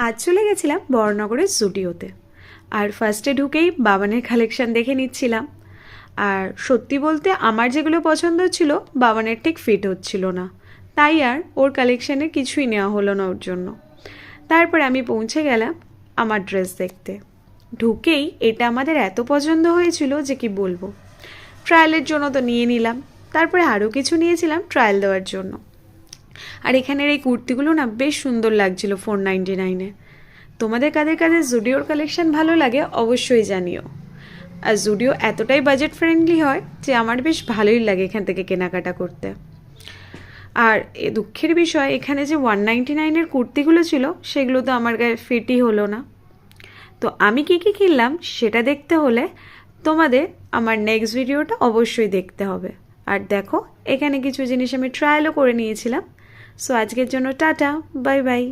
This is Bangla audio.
আজ চলে গেছিলাম বড়নগরের জুডিওতে। আর ফার্স্টে ঢুকেই বাবানের কালেকশান দেখে নিচ্ছিলাম। আর সত্যি বলতে আমার যেগুলো পছন্দ ছিল বাবানের ঠিক ফিট হচ্ছিল না, তাই আর ওর কালেকশানে কিছুই নেওয়া হলো না ওর জন্য। তারপরে আমি পৌঁছে গেলাম আমার ড্রেস দেখতে। ঢুকেই এটা আমাদের এত পছন্দ হয়েছিল যে কি বলবো। ট্রায়ালের জন্য তো নিয়ে নিলাম, তারপরে আরও কিছু নিয়েছিলাম ট্রায়াল দেওয়ার জন্য। আর এখানের এই কুর্তিগুলো না বেশ সুন্দর লাগছিল 499-এ। তোমাদের কাদের কাদের জুডিওর কালেকশন ভালো লাগে অবশ্যই জানিও। আর জুডিও এতটাই বাজেট ফ্রেন্ডলি হয় যে আমার বেশ ভালোই লাগে এখান থেকে কেনাকাটা করতে। আর এ দুঃখের বিষয়, এখানে যে 199-এর কুর্তিগুলো ছিল সেগুলো তো আমার গায়ে ফিটই হলো না। তো আমি কী কী কিনলাম সেটা দেখতে হলে তোমাদের আমার নেক্সট ভিডিওটা অবশ্যই দেখতে হবে। আর দেখো, এখানে কিছু জিনিস আমি ট্রায়ালও করে নিয়েছিলাম। সো আজকের জন্য টাটা, বাই বাই।